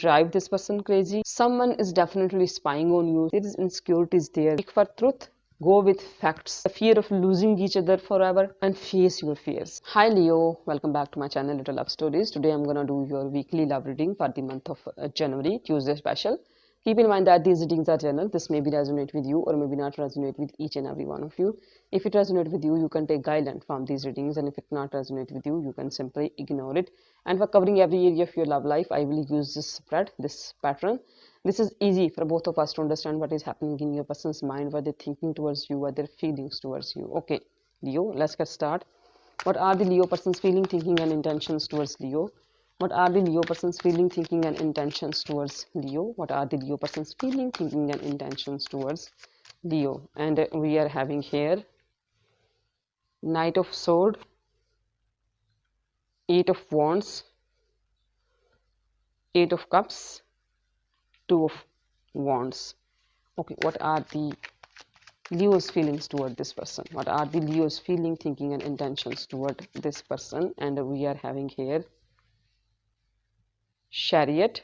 drive this person crazy. Someone is definitely spying on you. There is insecurities there. Seek for truth. Go with facts. The fear of losing each other forever, and face your fears. Hi Leo, welcome back to my channel Little Love Stories. Today I'm gonna do your weekly love reading for the month of January, Tuesday special. Keep in mind that these readings are general. This may be resonate with you or maybe not resonate with each and every one of you. If it resonates with you, you can take guidance from these readings, and if it not resonate with you, you can simply ignore it. And for covering every area of your love life, I will use this spread, this pattern. This is easy for both of us to understand what is happening in your person's mind, what they're thinking towards you, what their feelings towards you. Okay, Leo, let's get started. What are the Leo person's feeling, thinking, and intentions towards Leo? What are the Leo person's feeling, thinking, and intentions towards Leo? What are the Leo person's feeling, thinking, and intentions towards Leo? And we are having here Knight of Sword, Eight of Wands, Eight of Cups, Two of Wands. Okay, what are the Leo's feelings toward this person? What are the Leo's feeling, thinking, and intentions toward this person? And we are having here Chariot,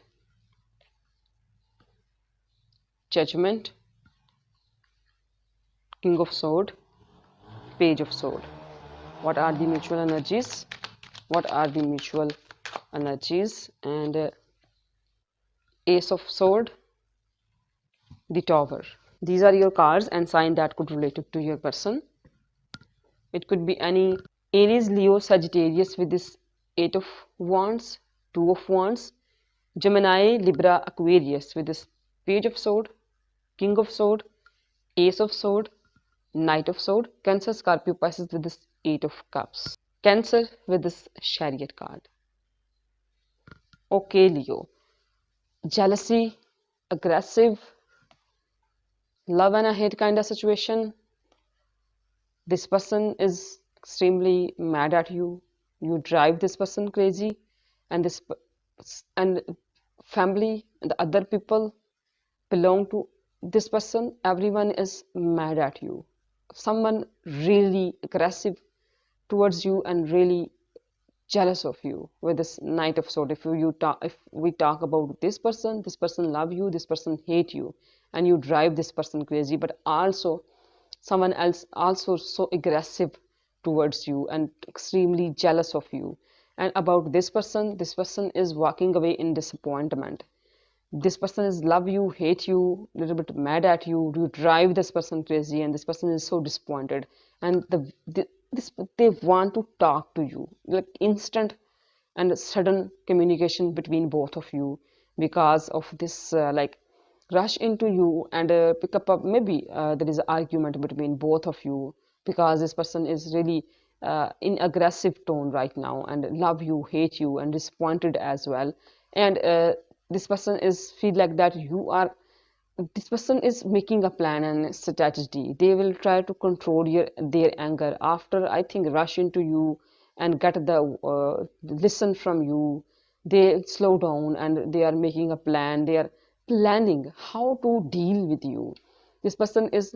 Judgment, King of Sword, Page of Sword. What are the mutual energies? What are the mutual energies? And Ace of Sword, the Tower. These are your cards and sign that could relate to your person. It could be any Aries, Leo, Sagittarius with this Eight of Wands, Two of Wands, Gemini, Libra, Aquarius with this Page of Sword, King of Sword, Ace of Sword, Knight of Sword, Cancer, Scorpio, Pisces with this Eight of Cups, Cancer with this Chariot card. Okay, Leo. Jealousy, aggressive, love and a hate kind of situation. This person is extremely mad at you. You drive this person crazy, and this and family and the other people belong to this person. Everyone is mad at you. Someone really aggressive towards you and really jealous of you with this Knight of Sword. If we talk about this person love you, this person hate you, and you drive this person crazy. But also someone else also so aggressive towards you and extremely jealous of you. And about this person is walking away in disappointment. This person is love you, hate you, little bit mad at you, you drive this person crazy, and this person is so disappointed. And they want to talk to you, like instant and sudden communication between both of you, because of this like rush into you and pick up maybe there is an argument between both of you, because this person is really in aggressive tone right now and love you, hate you, and disappointed as well. And this person is feel like that this person is making a plan and strategy. They will try to control their anger after, I think, rush into you and get the listen from you. They slow down and they are making a plan. They are planning how to deal with you. This person is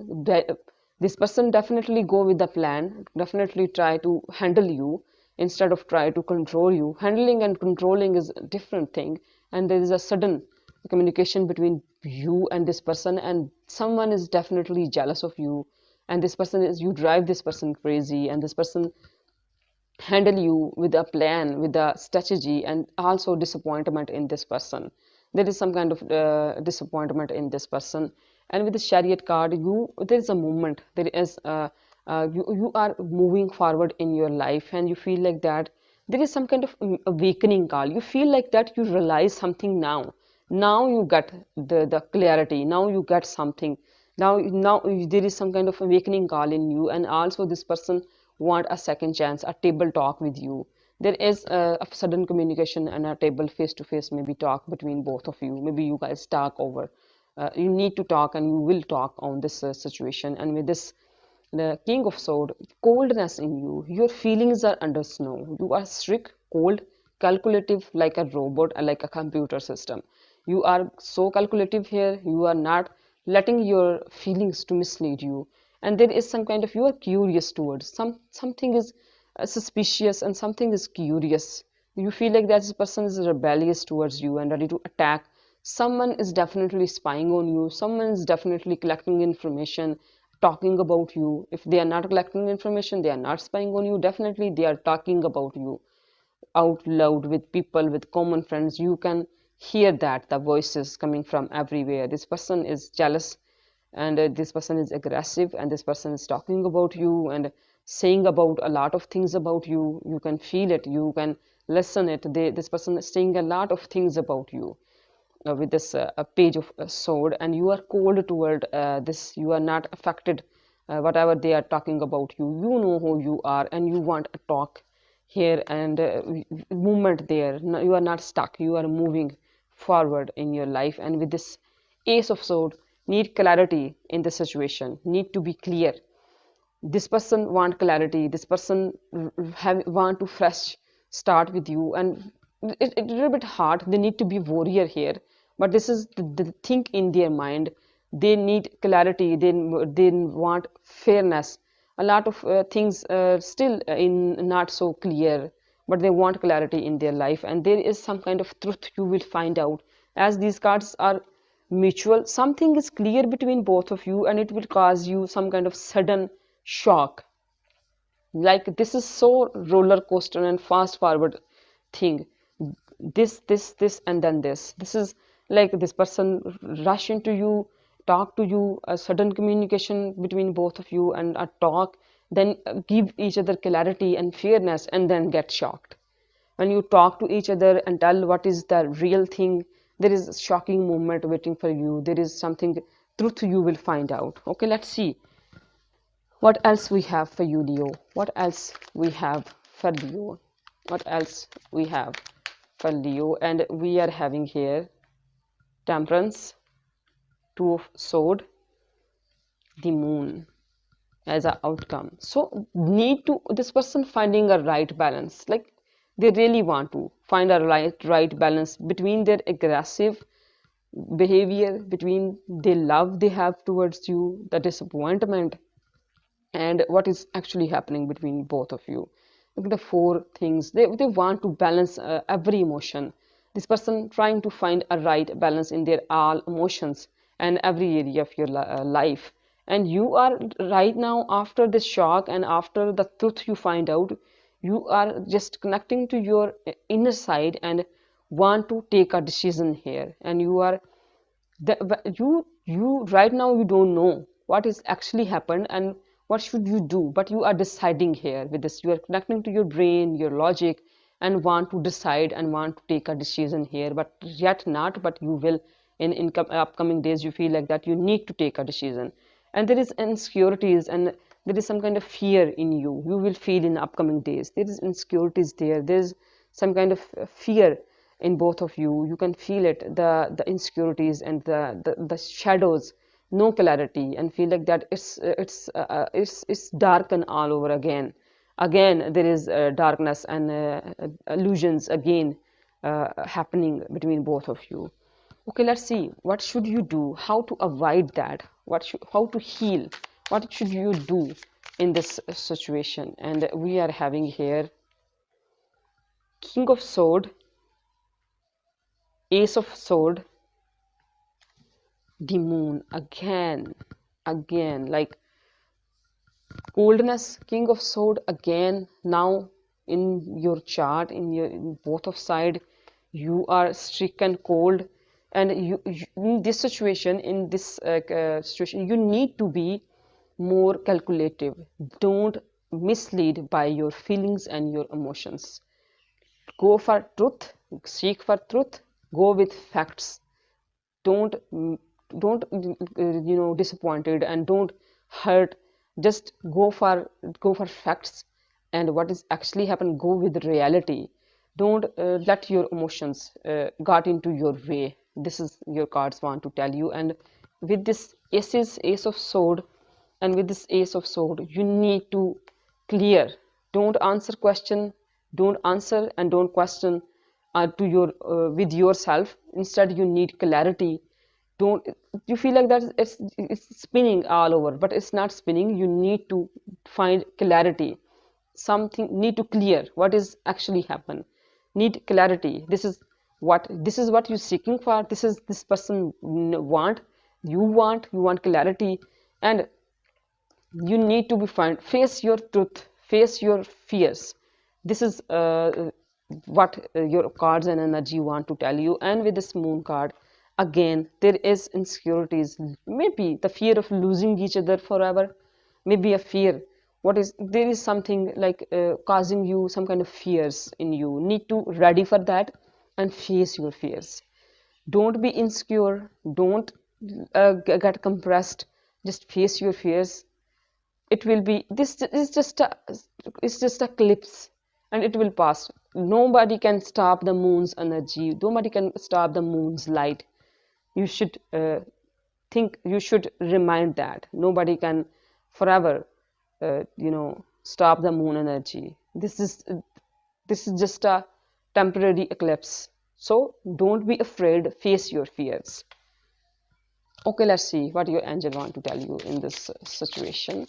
this person definitely go with the plan, definitely try to handle you instead of try to control you. Handling and controlling is a different thing, and there is a sudden communication between you and this person, and someone is definitely jealous of you, and this person is, you drive this person crazy, and this person handle you with a plan, with a strategy, and also disappointment in this person. There is some kind of disappointment in this person. And with the Chariot card, there is a movement, there is you are moving forward in your life, and you feel like that there is some kind of awakening call. You feel like that you realize something now. Now you get the clarity, now you get something. Now there is some kind of awakening call in you, and also this person want a second chance, a table talk with you. There is a sudden communication and a table face to face maybe talk between both of you. Maybe you guys talk over, you need to talk and you will talk on this situation. And with this the King of Sword, coldness in you, your feelings are under snow. You are strict, cold, calculative, like a robot, like a computer system. You are so calculative here. You are not letting your feelings to mislead you. And there is some kind of, you are curious towards something is suspicious, and something is curious. You feel like that this person is rebellious towards you and ready to attack Someone is definitely spying on you, someone is definitely collecting information, talking about you. If they are not collecting information, they are not spying on you, definitely they are talking about you out loud with people, with common friends. You can hear that the voices coming from everywhere. This person is jealous, and this person is aggressive, and this person is talking about you and saying about a lot of things about you. You can feel it, you can listen it. This person is saying a lot of things about you with this a page of a sword, and you are cold toward this. You are not affected whatever they are talking about you. You know who you are, and you want a talk here and movement there. No, you are not stuck, you are moving forward in your life. And with this ace of sword, need clarity in the situation, need to be clear. This person want clarity, this person want to fresh start with you, and it's a little bit hard. They need to be warrior here, but this is the thing in their mind. They need clarity, they want fairness. A lot of things still in not so clear, but they want clarity in their life, and there is some kind of truth you will find out. As these cards are mutual, something is clear between both of you, and it will cause you some kind of sudden shock. Like this is so roller coaster and fast forward thing. This and then this is like this person rush into you, talk to you, a sudden communication between both of you, and a talk, then give each other clarity and fairness, and then get shocked. When you talk to each other and tell what is the real thing, there is a shocking moment waiting for you. There is something truth you will find out. Okay, let's see what else we have for you, Leo. What else we have for Leo? What else we have for Leo? And we are having here Temperance, Two of Sword, the Moon as an outcome. So need to this person finding a right balance. Like they really want to find a right balance between their aggressive behavior, between the love they have towards you, the disappointment, and what is actually happening between both of you. Look at the four things. They want to balance every emotion. This person trying to find a right balance in their all emotions and every area of your life. And you are right now, after this shock and after the truth you find out, you are just connecting to your inner side and want to take a decision here. And you are you right now you don't know what is actually happened and what should you do, but you are deciding here. With this, you are connecting to your brain, your logic, and want to decide and want to take a decision here, but yet not. But you will in upcoming days. You feel like that you need to take a decision, and there is insecurities, and there is some kind of fear in you. You will feel in upcoming days there is insecurities there. There's some kind of fear in both of you. You can feel it, the insecurities and the shadows, no clarity, and feel like that it's dark and all over again there is darkness and illusions again happening between both of you. Okay, let's see what should you do, how to avoid that, how to heal, what should you do in this situation. And we are having here King of Sword, Ace of Sword, the Moon. Again, like coldness, King of Sword again. Now in your chart, in both of side, you are stricken cold, and you in this situation, situation, you need to be more calculative. Don't mislead by your feelings and your emotions. Go for truth, seek for truth, go with facts. don't disappointed, and don't hurt. Just go for facts and what is actually happened. Go with reality. Don't let your emotions got into your way. This is your cards want to tell you. And with this ace of sword, and with this ace of sword, you need to clear. Don't answer question, don't answer and don't question to your with yourself. Instead you need clarity. Don't you feel like that it's spinning all over, but it's not spinning. You need to find clarity. Something need to clear what is actually happen. Need clarity. This is what this is what you're seeking for. This person you want clarity, and you need to be fine. Face your truth, face your fears. This is what your cards and energy want to tell you. And with this moon card, again there is insecurities, maybe the fear of losing each other forever, maybe a fear. What is there is something like causing you some kind of fears in you. Need to ready for that and face your fears. Don't be insecure, don't get compressed, just face your fears. It will be, this is just a, it's just a eclipse, and it will pass. Nobody can stop the moon's energy, nobody can stop the moon's light. You should think, you should remind that nobody can forever stop the moon energy. This is just a temporary eclipse, so don't be afraid, face your fears. Okay, let's see what your angel want to tell you in this situation.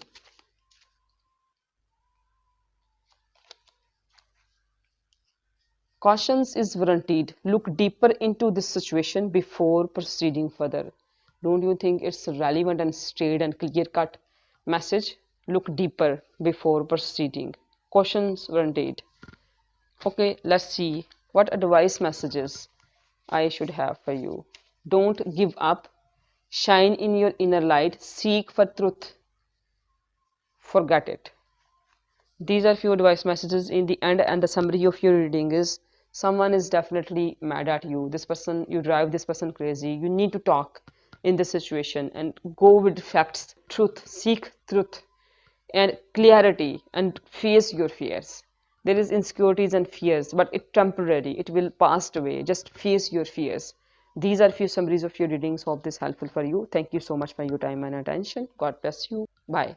Cautions is warranted. Look deeper into this situation before proceeding further. Don't you think it's a relevant and straight and clear-cut message? Look deeper before proceeding. Cautions warranted. Okay, let's see what advice messages I should have for you. Don't give up. Shine in your inner light. Seek for truth. Forget it. These are few advice messages in the end, and the summary of your reading is: someone is definitely mad at you. This person, you drive this person crazy. You need to talk in this situation and go with facts, truth, seek truth and clarity, and face your fears. There is insecurities and fears, but it's temporary. It will pass away. Just face your fears. These are few summaries of your readings. Hope this helpful for you. Thank you so much for your time and attention. God bless you. Bye.